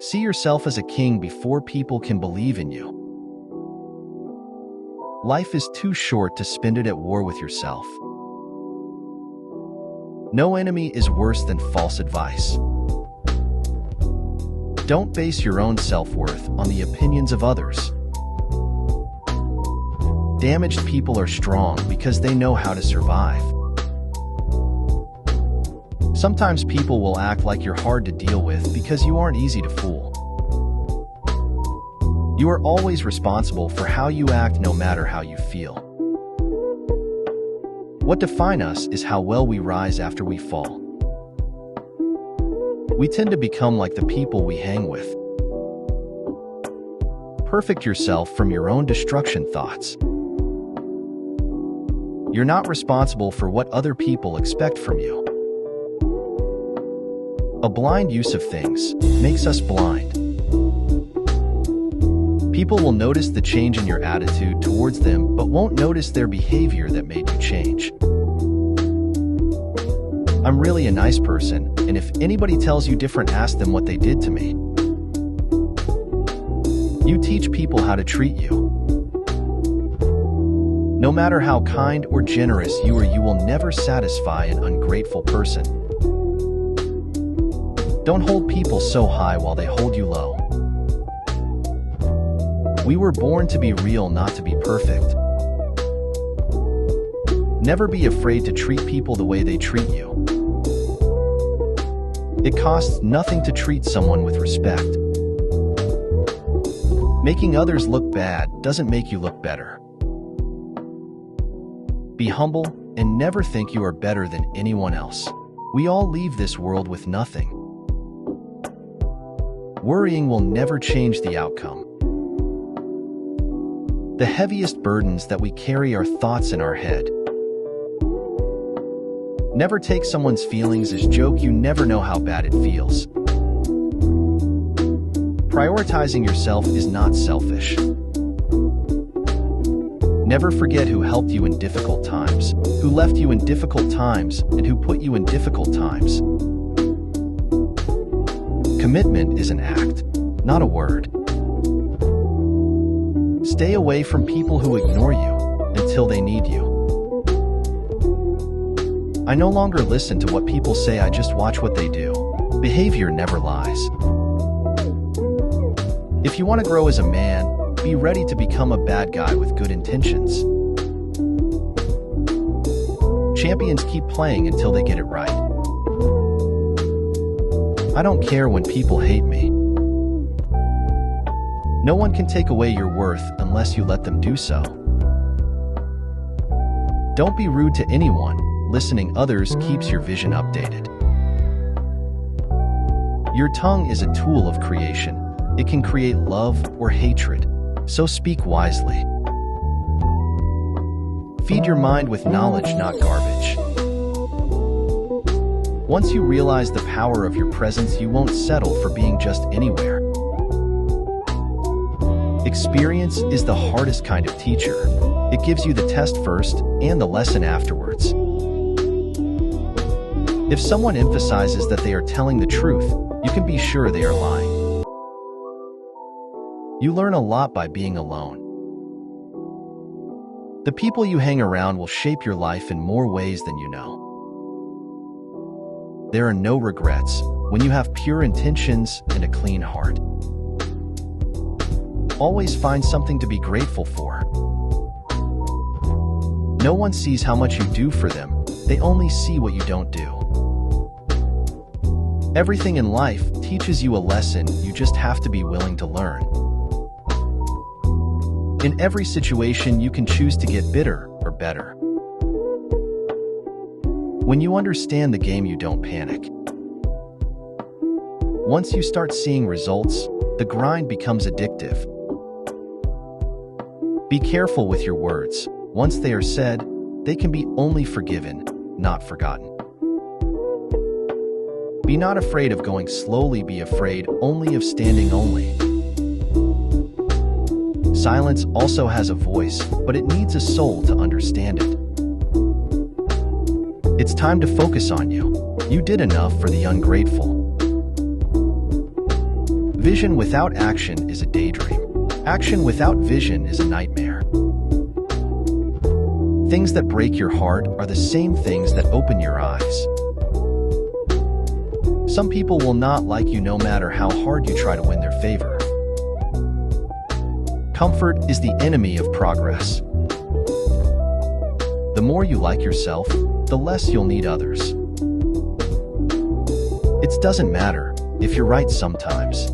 See yourself as a king before people can believe in you. Life is too short to spend it at war with yourself. No enemy is worse than false advice. Don't base your own self-worth on the opinions of others. Damaged people are strong because they know how to survive. Sometimes people will act like you're hard to deal with because you aren't easy to fool. You are always responsible for how you act, no matter how you feel. What defines us is how well we rise after we fall. We tend to become like the people we hang with. Perfect yourself from your own destruction thoughts. You're not responsible for what other people expect from you. A blind use of things makes us blind. People will notice the change in your attitude towards them, but won't notice their behavior that made you change. I'm really a nice person, and if anybody tells you different, ask them what they did to me. You teach people how to treat you. No matter how kind or generous you are, you will never satisfy an ungrateful person. Don't hold people so high while they hold you low. We were born to be real, not to be perfect. Never be afraid to treat people the way they treat you. It costs nothing to treat someone with respect. Making others look bad doesn't make you look better. Be humble and never think you are better than anyone else. We all leave this world with nothing. Worrying will never change the outcome. The heaviest burdens that we carry are thoughts in our head. Never take someone's feelings as joke. You never know how bad it feels. Prioritizing yourself is not selfish. Never forget who helped you in difficult times, who left you in difficult times, and who put you in difficult times. Commitment is an act, not a word. Stay away from people who ignore you until they need you. I no longer listen to what people say, I just watch what they do. Behavior never lies. If you want to grow as a man, be ready to become a bad guy with good intentions. Champions keep playing until they get it right. I don't care when people hate me. No one can take away your worth unless you let them do so. Don't be rude to anyone. Listening others keeps your vision updated. Your tongue is a tool of creation. It can create love or hatred, so speak wisely. Feed your mind with knowledge, not garbage. Once you realize the power of your presence, you won't settle for being just anywhere. Experience is the hardest kind of teacher. It gives you the test first and the lesson afterwards. If someone emphasizes that they are telling the truth, you can be sure they are lying. You learn a lot by being alone. The people you hang around will shape your life in more ways than you know. There are no regrets when you have pure intentions and a clean heart. Always find something to be grateful for. No one sees how much you do for them, they only see what you don't do. Everything in life teaches you a lesson, you just have to be willing to learn. In every situation, you can choose to get bitter or better. When you understand the game, you don't panic. Once you start seeing results, the grind becomes addictive. Be careful with your words. Once they are said, they can be only forgiven, not forgotten. Be not afraid of going slowly, be afraid only of standing only. Silence also has a voice, but it needs a soul to understand it. It's time to focus on you. You did enough for the ungrateful. Vision without action is a daydream. Action without vision is a nightmare. Things that break your heart are the same things that open your eyes. Some people will not like you no matter how hard you try to win their favor. Comfort is the enemy of progress. The more you like yourself, the less you'll need others. It doesn't matter if you're right sometimes.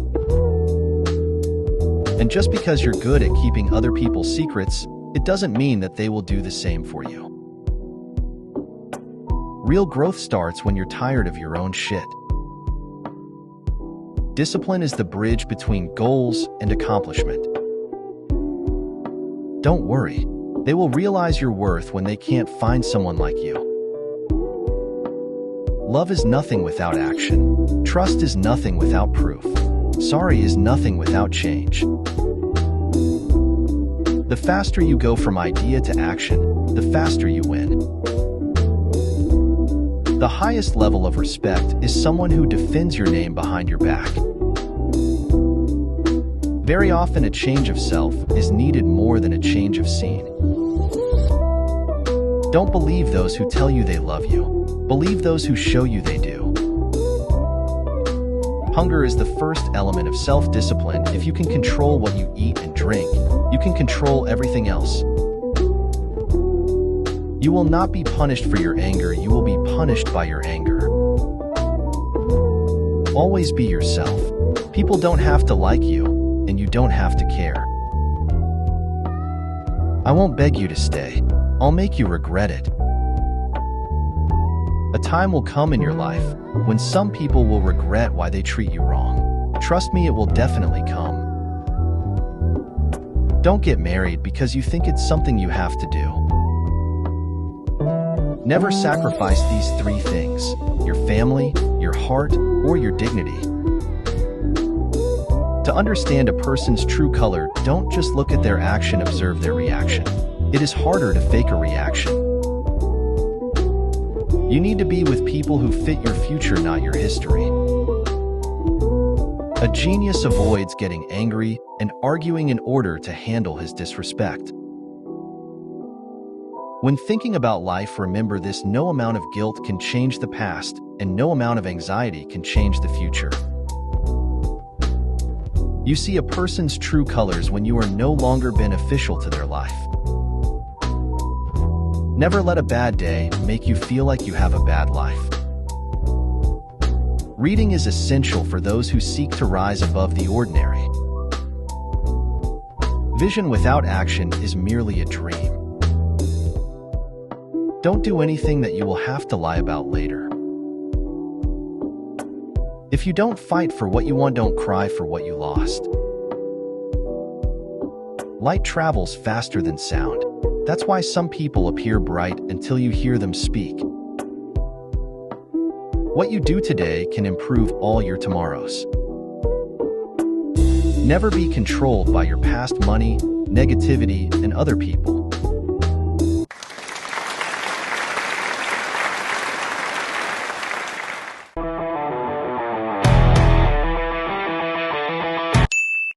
And just because you're good at keeping other people's secrets, it doesn't mean that they will do the same for you. Real growth starts when you're tired of your own shit. Discipline is the bridge between goals and accomplishment. Don't worry, they will realize your worth when they can't find someone like you. Love is nothing without action. Trust is nothing without proof. Sorry is nothing without change. The faster you go from idea to action, the faster you win. The highest level of respect is someone who defends your name behind your back. Very often a change of self is needed more than a change of scene. Don't believe those who tell you they love you. Believe those who show you they do. Hunger is the first element of self-discipline. If you can control what you eat and drink, you can control everything else. You will not be punished for your anger, you will be punished by your anger. Always be yourself. People don't have to like you, and you don't have to care. I won't beg you to stay. I'll make you regret it. A time will come in your life when some people will regret why they treat you wrong. Trust me, it will definitely come. Don't get married because you think it's something you have to do. Never sacrifice these three things: your family, your heart, or your dignity. To understand a person's true color, don't just look at their action, observe their reaction. It is harder to fake a reaction. You need to be with people who fit your future, not your history. A genius avoids getting angry and arguing in order to handle his disrespect. When thinking about life, remember this: no amount of guilt can change the past, and no amount of anxiety can change the future. You see a person's true colors when you are no longer beneficial to their life. Never let a bad day make you feel like you have a bad life. Reading is essential for those who seek to rise above the ordinary. Vision without action is merely a dream. Don't do anything that you will have to lie about later. If you don't fight for what you want, don't cry for what you lost. Light travels faster than sound. That's why some people appear bright until you hear them speak. What you do today can improve all your tomorrows. Never be controlled by your past, money, negativity, and other people.